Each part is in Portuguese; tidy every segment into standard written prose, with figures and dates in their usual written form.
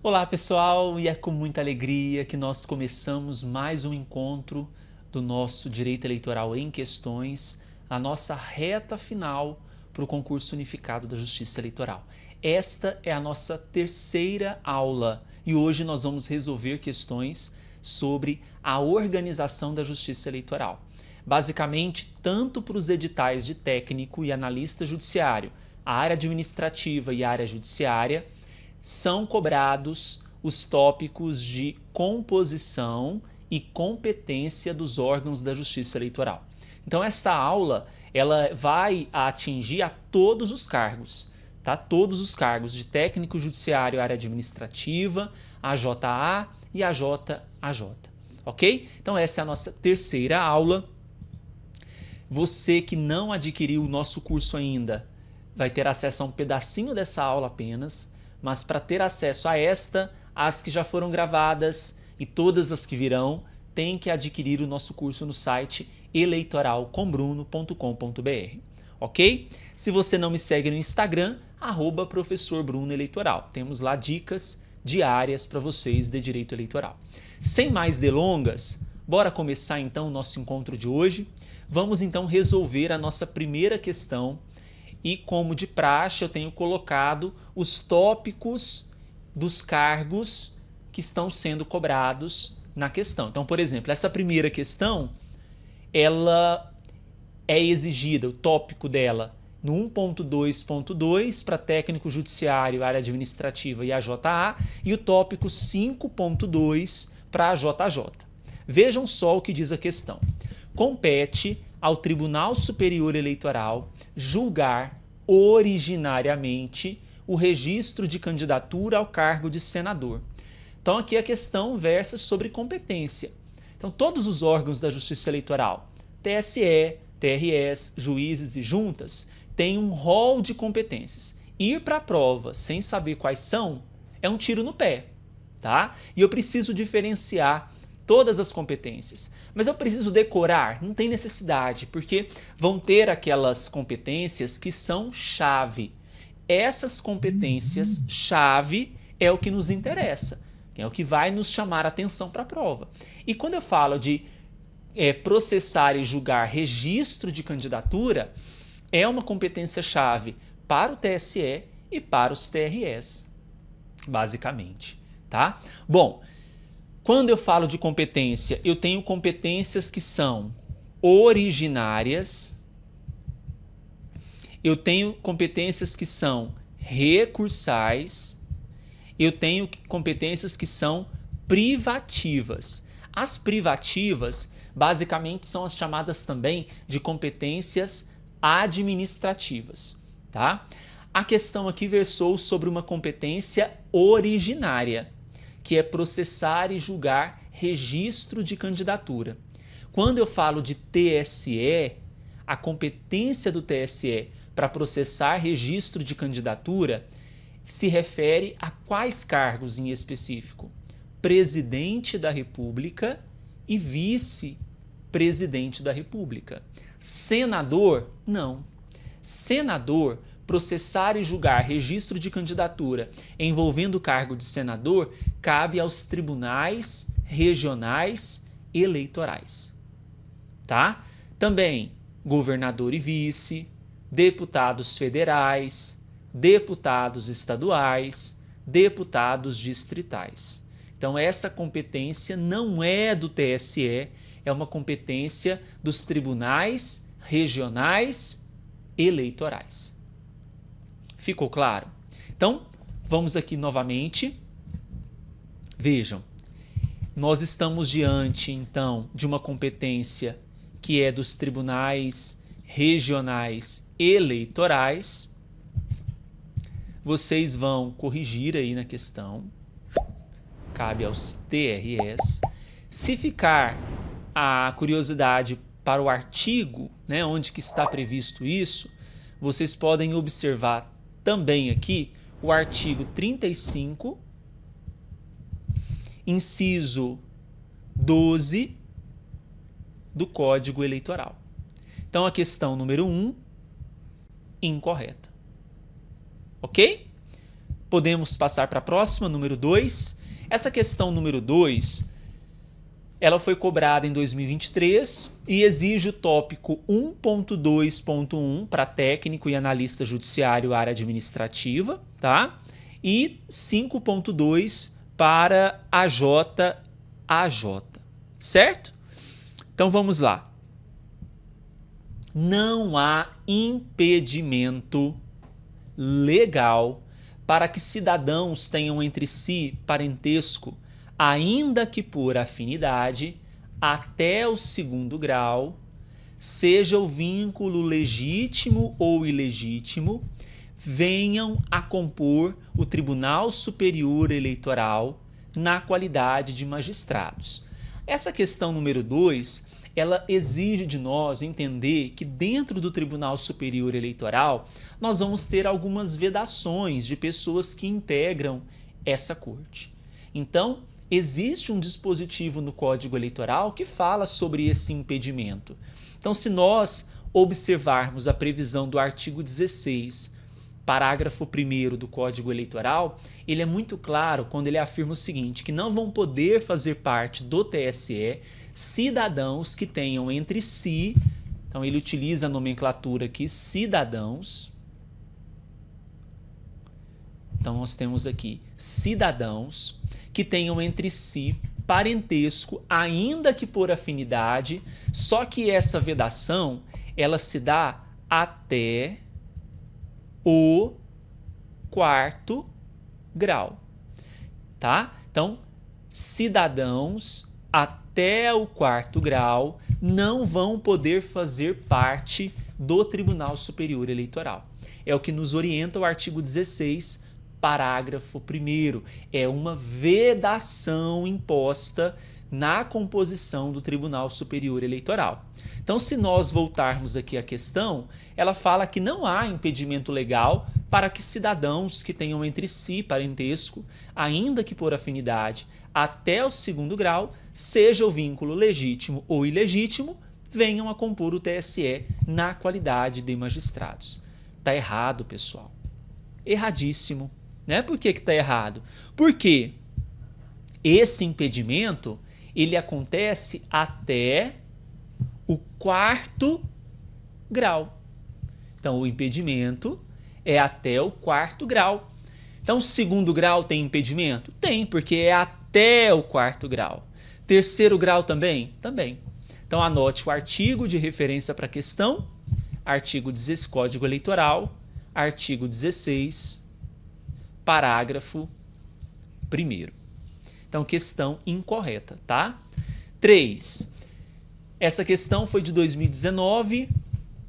Olá pessoal, e é com muita alegria que nós começamos mais um encontro do nosso Direito Eleitoral em Questões, a nossa reta final para o concurso unificado da Justiça Eleitoral. Esta é a nossa terceira aula e hoje nós vamos resolver questões sobre a organização da Justiça Eleitoral. Basicamente, tanto para os editais de técnico e analista judiciário, a área administrativa e a área judiciária, são cobrados os tópicos de composição e competência dos órgãos da Justiça Eleitoral. Então esta aula ela vai atingir a todos os cargos, tá? Todos os cargos de técnico judiciário, área administrativa, AJA e AJAJ, ok? Então essa é a nossa terceira aula. Você que não adquiriu o nosso curso ainda vai ter acesso a um pedacinho dessa aula apenas, mas para ter acesso a esta, as que já foram gravadas e todas as que virão, tem que adquirir o nosso curso no site eleitoralcombruno.com.br, ok? Se você não me segue no Instagram, @professorbrunoeleitoral. Temos lá dicas diárias para vocês de direito eleitoral. Sem mais delongas, bora começar então o nosso encontro de hoje. Vamos então resolver a nossa primeira questão. E como de praxe, eu tenho colocado os tópicos dos cargos que estão sendo cobrados na questão. Então, por exemplo, essa primeira questão, ela é exigida, o tópico dela, no 1.2.2 para técnico judiciário, área administrativa e AJA, e o tópico 5.2 para AJJ. Vejam só o que diz a questão. Compete ao Tribunal Superior Eleitoral julgar originariamente o registro de candidatura ao cargo de senador. Então aqui a questão versa sobre competência. Então todos os órgãos da Justiça Eleitoral, TSE, TRS, juízes e juntas, têm um rol de competências. Ir para a prova sem saber quais são é um tiro no pé, tá? E eu preciso diferenciar todas as competências. Mas eu preciso decorar? Não tem necessidade, porque vão ter aquelas competências que são chave. Essas competências chave é o que nos interessa, é o que vai nos chamar a atenção para a prova. E quando eu falo de processar e julgar registro de candidatura, é uma competência chave para o TSE e para os TRS, basicamente, tá? Bom, quando eu falo de competência, eu tenho competências que são originárias, eu tenho competências que são recursais, eu tenho competências que são privativas. As privativas, basicamente, são as chamadas também de competências administrativas, tá? A questão aqui versou sobre uma competência originária, que é processar e julgar registro de candidatura. Quando eu falo de TSE, a competência do TSE para processar registro de candidatura se refere a quais cargos em específico? Presidente da República e vice-presidente da República. Senador? Não. Senador, processar e julgar registro de candidatura envolvendo o cargo de senador cabe aos tribunais regionais eleitorais, tá? Também governador e vice, deputados federais, deputados estaduais, deputados distritais. Então essa competência não é do TSE, é uma competência dos tribunais regionais eleitorais. Ficou claro? Então, vamos aqui novamente. Vejam, nós estamos diante, então, de uma competência que é dos tribunais regionais eleitorais. Vocês vão corrigir aí na questão. Cabe aos TRS. Se ficar a curiosidade para o artigo, né, onde que está previsto isso, vocês podem observar também aqui o artigo 35, inciso 12 do Código Eleitoral. Então a questão número 1, incorreta. Ok? Podemos passar para a próxima, número 2. Essa questão número 2, ela foi cobrada em 2023 e exige o tópico 1.2.1 para técnico e analista judiciário área administrativa, tá? E 5.2 para AJ, certo? Então vamos lá. Não há impedimento legal para que cidadãos tenham entre si parentesco, ainda que por afinidade, até o 2º grau, seja o vínculo legítimo ou ilegítimo, venham a compor o Tribunal Superior Eleitoral na qualidade de magistrados. Essa questão número 2, ela exige de nós entender que dentro do Tribunal Superior Eleitoral nós vamos ter algumas vedações de pessoas que integram essa corte. Então, existe um dispositivo no Código Eleitoral que fala sobre esse impedimento. Então, se nós observarmos a previsão do artigo 16, parágrafo 1º do Código Eleitoral, ele é muito claro quando ele afirma o seguinte, que não vão poder fazer parte do TSE cidadãos que tenham entre si, então ele utiliza a nomenclatura aqui, cidadãos. Então nós temos aqui cidadãos que tenham entre si parentesco, ainda que por afinidade, só que essa vedação, ela se dá até o 4º grau, tá? Então, cidadãos até o 4º grau não vão poder fazer parte do Tribunal Superior Eleitoral. É o que nos orienta o artigo 16, parágrafo 1º. É uma vedação imposta na composição do Tribunal Superior Eleitoral. Então, se nós voltarmos aqui à questão, ela fala que não há impedimento legal para que cidadãos que tenham entre si parentesco, ainda que por afinidade, até o 2º grau, seja o vínculo legítimo ou ilegítimo, venham a compor o TSE na qualidade de magistrados. Tá errado, pessoal. Erradíssimo. Né? Por que tá errado? Porque esse impedimento, ele acontece até o 4º grau. Então, o impedimento é até o 4º grau. Então, o 2º grau tem impedimento? Tem, porque é até o 4º grau. 3º grau também? Também. Então, anote o artigo de referência para a questão, artigo 16, Código Eleitoral, artigo 16, parágrafo 1º. Então, questão incorreta, tá? 3. Essa questão foi de 2019.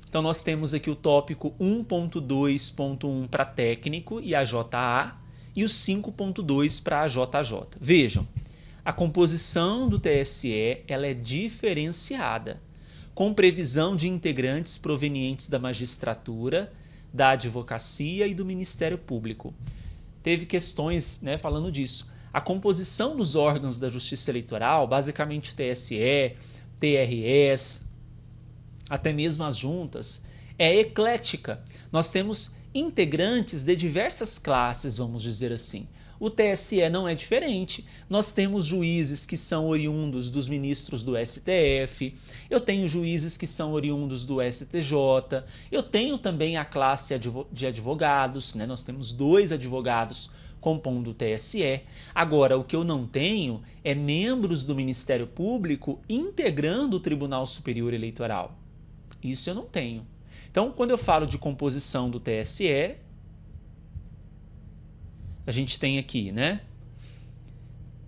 Então, nós temos aqui o tópico 1.2.1 para técnico e AJA e o 5.2 para AJJ. Vejam, a composição do TSE ela é diferenciada, com previsão de integrantes provenientes da magistratura, da advocacia e do Ministério Público. Teve questões, né, falando disso. A composição dos órgãos da Justiça Eleitoral, basicamente TSE, TRS, até mesmo as juntas, é eclética. Nós temos integrantes de diversas classes, vamos dizer assim. O TSE não é diferente. Nós temos juízes que são oriundos dos ministros do STF, eu tenho juízes que são oriundos do STJ, eu tenho também a classe de advogados, né? Nós temos 2 advogados compondo o TSE. Agora, o que eu não tenho é membros do Ministério Público integrando o Tribunal Superior Eleitoral. Isso eu não tenho. Então, quando eu falo de composição do TSE, a gente tem aqui, né?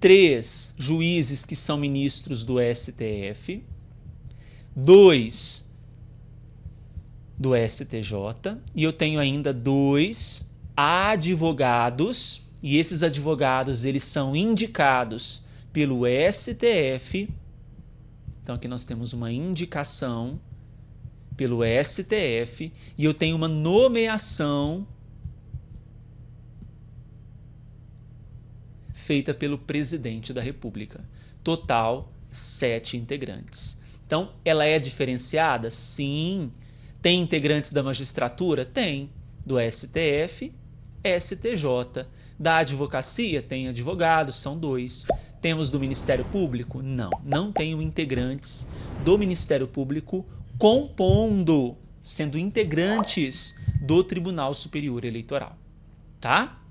3 juízes que são ministros do STF, 2 do STJ, e eu tenho ainda 2 advogados, e esses advogados eles são indicados pelo STF. Então aqui nós temos uma indicação pelo STF e eu tenho uma nomeação feita pelo presidente da República. Total 7 integrantes. Então, ela é diferenciada? Sim. Tem integrantes da magistratura? Tem. Do STF STJ. Da advocacia, tem advogados, são 2. Temos do Ministério Público? Não tenho integrantes do Ministério Público compondo, sendo integrantes do Tribunal Superior Eleitoral, tá?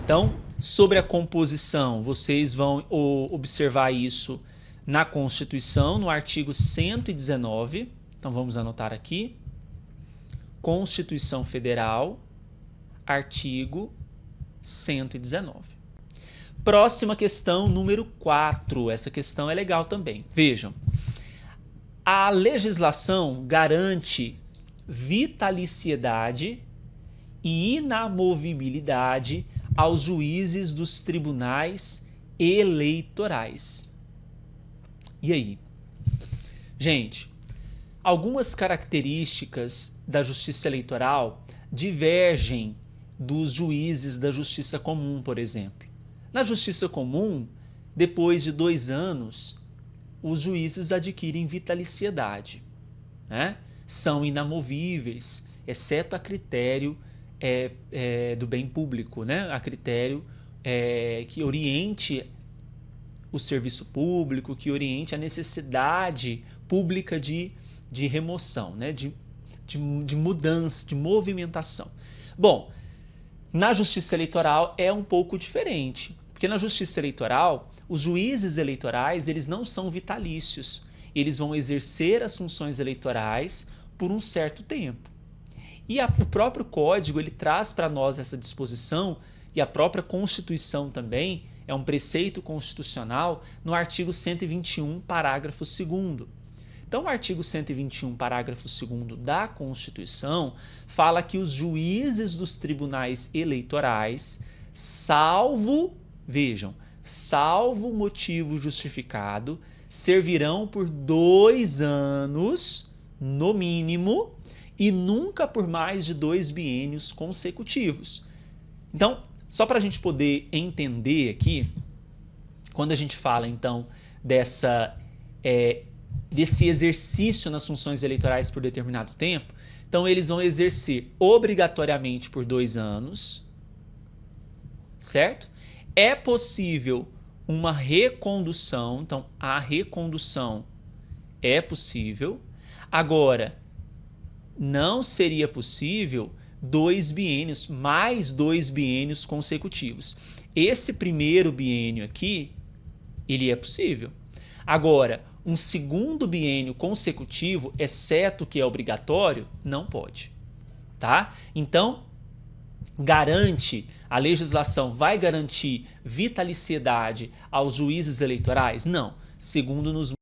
Então, sobre a composição, vocês vão observar isso na Constituição, no artigo 119. Então, vamos anotar aqui. Constituição Federal, artigo 119. Próxima questão, número 4. Essa questão é legal também. Vejam, a legislação garante vitaliciedade e inamovibilidade aos juízes dos tribunais eleitorais. E aí? Gente, algumas características da justiça eleitoral divergem dos juízes da justiça comum, por exemplo. Na justiça comum, depois de 2 anos, os juízes adquirem vitaliciedade, né? São inamovíveis, exceto a critério do bem público, né? A critério que oriente o serviço público, que oriente a necessidade pública de remoção, né? de mudança, de movimentação. Bom, na justiça eleitoral é um pouco diferente, porque na justiça eleitoral, os juízes eleitorais, eles não são vitalícios, eles vão exercer as funções eleitorais por um certo tempo. E o próprio Código, ele traz para nós essa disposição, e a própria Constituição também, é um preceito constitucional no artigo 121, parágrafo 2º. Então, o artigo 121, parágrafo 2º da Constituição fala que os juízes dos tribunais eleitorais, salvo motivo justificado, servirão por 2 anos, no mínimo, e nunca por mais de 2 biênios consecutivos. Então, só para a gente poder entender aqui, quando a gente fala, então, desse exercício nas funções eleitorais por determinado tempo, então eles vão exercer obrigatoriamente por 2 anos, certo? É possível uma recondução, então a recondução é possível. Agora, não seria possível 2 biênios, mais 2 biênios consecutivos. Esse primeiro biênio aqui, ele é possível. Agora, um segundo biênio consecutivo, exceto que é obrigatório, não pode, tá? Então, a legislação vai garantir vitaliciedade aos juízes eleitorais? Não. Segundo nos